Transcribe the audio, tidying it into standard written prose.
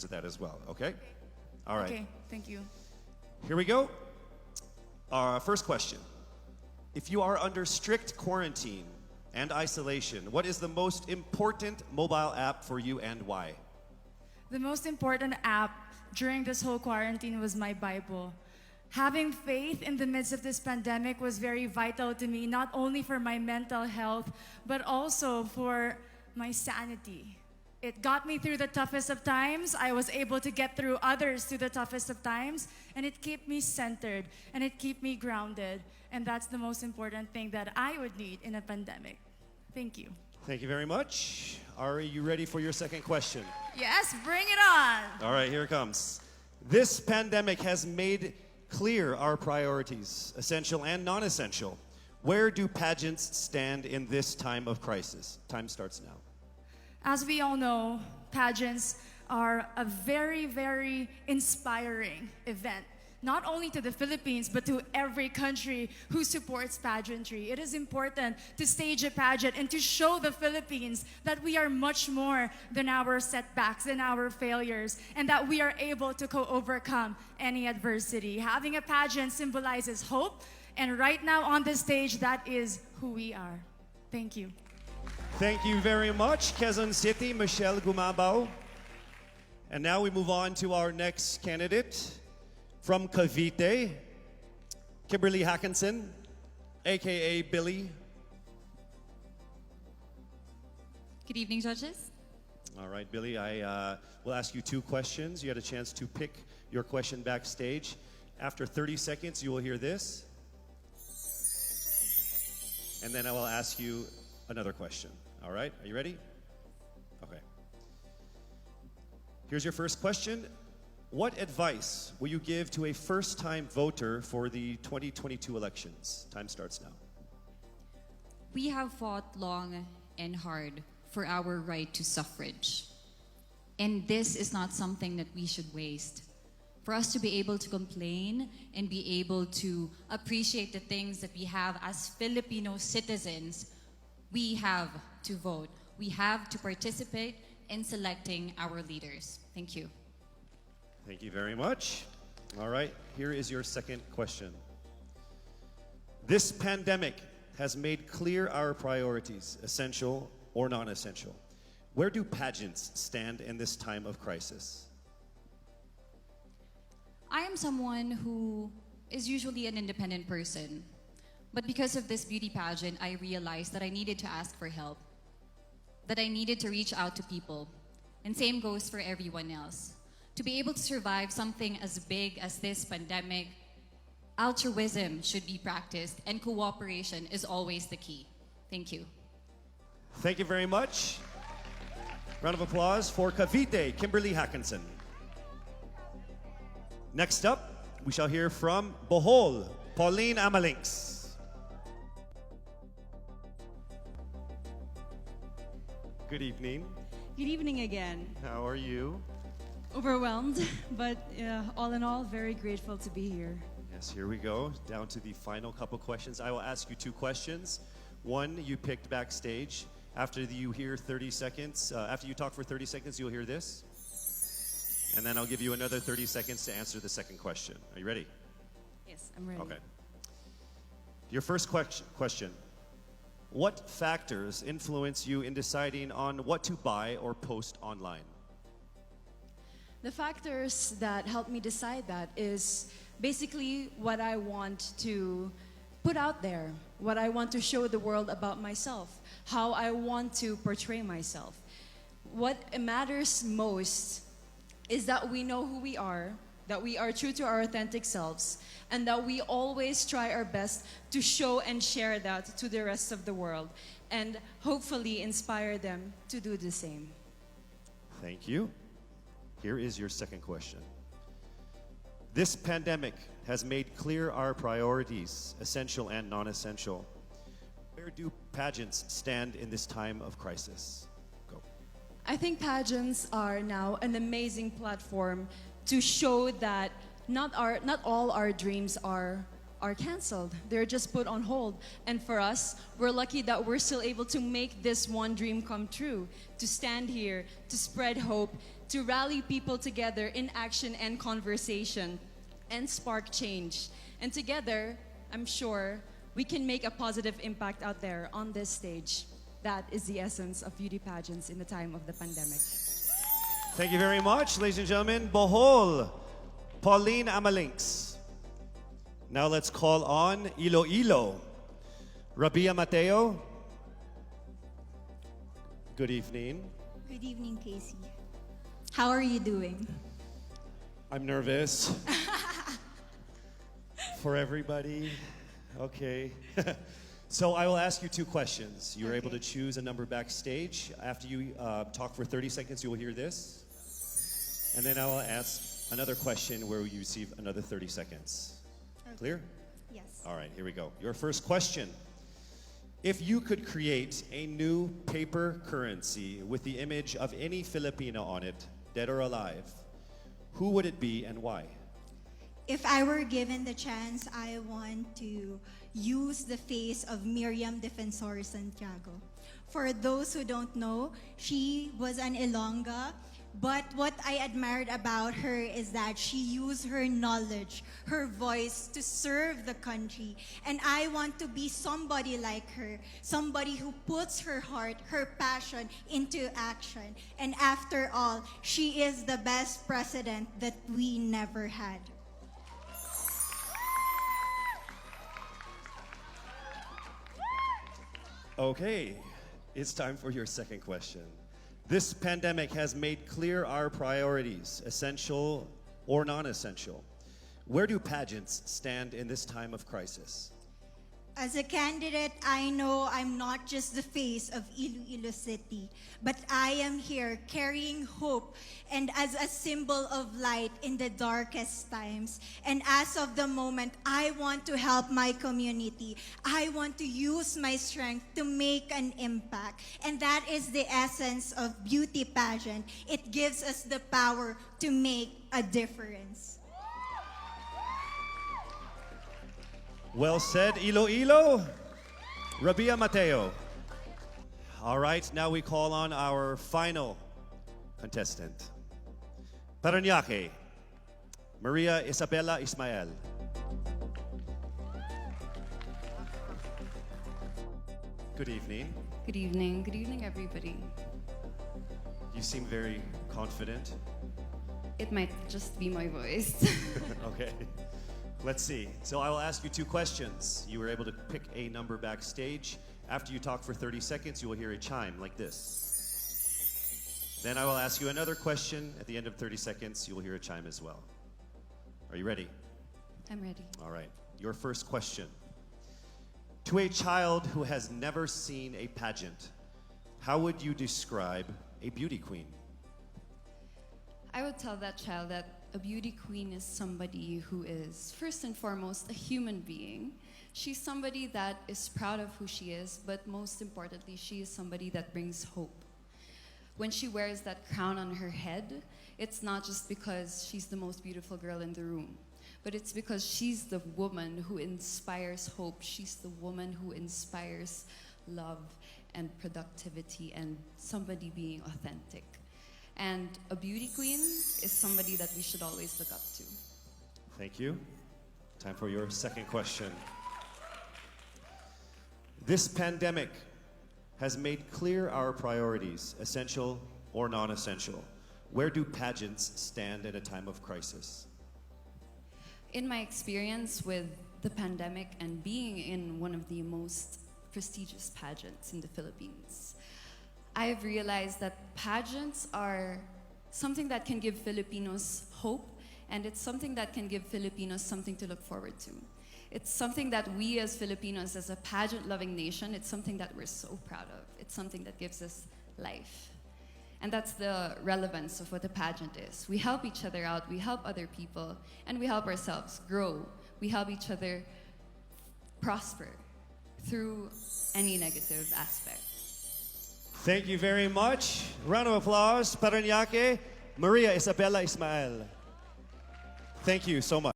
answer that as well, okay? All right. Okay, thank you. Here we go. Our first question. If you are under strict quarantine and isolation, what is the most important mobile app for you and why? The most important app during this whole quarantine was my Bible. Having faith in the midst of this pandemic was very vital to me, not only for my mental health, but also for my sanity. It got me through the toughest of times. I was able to get through others through the toughest of times, and it kept me centered, and it kept me grounded. And that's the most important thing that I would need in a pandemic. Thank you. Thank you very much. Are you ready for your second question? Yes, bring it on. All right, here it comes. This pandemic has made clear our priorities, essential and non-essential. Where do pageants stand in this time of crisis? Time starts now. As we all know, pageants are a very, very inspiring event, not only to the Philippines, but to every country who supports pageantry. It is important to stage a pageant and to show the Philippines that we are much more than our setbacks, than our failures, and that we are able to overcome any adversity. Having a pageant symbolizes hope, and right now on the stage, that is who we are. Thank you. Thank you very much, Quezon City, Michelle Gumabao. And now we move on to our next candidate from Cavite, Kimberly Hackinson, aka Billy. Good evening, judges. All right, Billy, I will ask you two questions. You had a chance to pick your question backstage. After 30 seconds, you will hear this. And then I will ask you another question. All right, are you ready? Okay. Here's your first question. What advice will you give to a first-time voter for the 2022 elections? Time starts now. We have fought long and hard for our right to suffrage. And this is not something that we should waste. For us to be able to complain and be able to appreciate the things that we have as Filipino citizens, we have to vote. We have to participate in selecting our leaders. Thank you. Thank you very much. All right, here is your second question. This pandemic has made clear our priorities, essential or non-essential. Where do pageants stand in this time of crisis? I am someone who is usually an independent person. But because of this beauty pageant, I realized that I needed to ask for help, that I needed to reach out to people. And same goes for everyone else. To be able to survive something as big as this pandemic, altruism should be practiced and cooperation is always the key. Thank you. Thank you very much. Round of applause for Cavite, Kimberly Hackinson. Next up, we shall hear from Bohol, Pauline Amalinks. Good evening. Good evening again. How are you? Overwhelmed, but all in all, very grateful to be here. Yes, here we go. Down to the final couple questions. I will ask you two questions. One you picked backstage. After you hear 30 seconds, after you talk for 30 seconds, you'll hear this. And then I'll give you another 30 seconds to answer the second question. Are you ready? Yes, I'm ready. Okay. Your first question. What factors influence you in deciding on what to buy or post online? The factors that help me decide that is basically what I want to put out there, what I want to show the world about myself, how I want to portray myself. What matters most is that we know who we are, that we are true to our authentic selves, and that we always try our best to show and share that to the rest of the world, and hopefully inspire them to do the same. Thank you. Here is your second question. This pandemic has made clear our priorities, essential and non-essential. Where do pageants stand in this time of crisis? Go. I think pageants are now an amazing platform to show that not all our dreams are canceled. They're just put on hold. And for us, we're lucky that we're still able to make this one dream come true, to stand here, to spread hope, to rally people together in action and conversation and spark change. And together, I'm sure we can make a positive impact out there on this stage. That is the essence of beauty pageants in the time of the pandemic. Thank you very much, ladies and gentlemen. Bohol, Pauline Amalinks. Now let's call on Iloilo. Rabia Mateo. Good evening. Good evening, Casey. How are you doing? I'm nervous. For everybody. Okay. So I will ask you two questions. You're able to choose a number backstage. After you talk for 30 seconds, you will hear this. And then I will ask another question where you receive another 30 seconds. Okay. Clear? Yes. All right, here we go. Your first question. If you could create a new paper currency with the image of any Filipino on it, dead or alive, who would it be and why? If I were given the chance, I want to use the face of Miriam Defensor Santiago. For those who don't know, she was an Ilongga, but what I admired about her is that she used her knowledge, her voice to serve the country. And I want to be somebody like her, somebody who puts her heart, her passion into action. And after all, she is the best president that we never had. Okay, it's time for your second question. This pandemic has made clear our priorities, essential or non-essential. Where do pageants stand in this time of crisis? As a candidate, I know I'm not just the face of Iloilo City, but I am here carrying hope and as a symbol of light in the darkest times. And as of the moment, I want to help my community. I want to use my strength to make an impact. And that is the essence of beauty pageant. It gives us the power to make a difference. Well said, Iloilo. Rabia Mateo. All right, now we call on our final contestant. Parañaque, Maria Isabella Ismael. Good evening. Good evening. Good evening, everybody. You seem very confident. It might just be my voice. Okay. Let's see. So I will ask you two questions. You were able to pick a number backstage. After you talk for 30 seconds, you will hear a chime like this. Then I will ask you another question. At the end of 30 seconds, you will hear a chime as well. Are you ready? I'm ready. All right. Your first question. To a child who has never seen a pageant, how would you describe a beauty queen? I would tell that child that a beauty queen is somebody who is, first and foremost, a human being. She's somebody that is proud of who she is, but most importantly, she is somebody that brings hope. When she wears that crown on her head, it's not just because she's the most beautiful girl in the room, but it's because she's the woman who inspires hope. She's the woman who inspires love and productivity and somebody being authentic. And a beauty queen is somebody that we should always look up to. Thank you. Time for your second question. This pandemic has made clear our priorities, essential or non-essential. Where do pageants stand at a time of crisis? In my experience with the pandemic and being in one of the most prestigious pageants in the Philippines, I have realized that pageants are something that can give Filipinos hope, and it's something that can give Filipinos something to look forward to. It's something that we as Filipinos, as a pageant-loving nation, it's something that we're so proud of. It's something that gives us life. And that's the relevance of what a pageant is. We help each other out, we help other people, and we help ourselves grow. We help each other prosper through any negative aspect. Thank you very much. Round of applause, Parañaque, Maria Isabella Ismael. Thank you so much.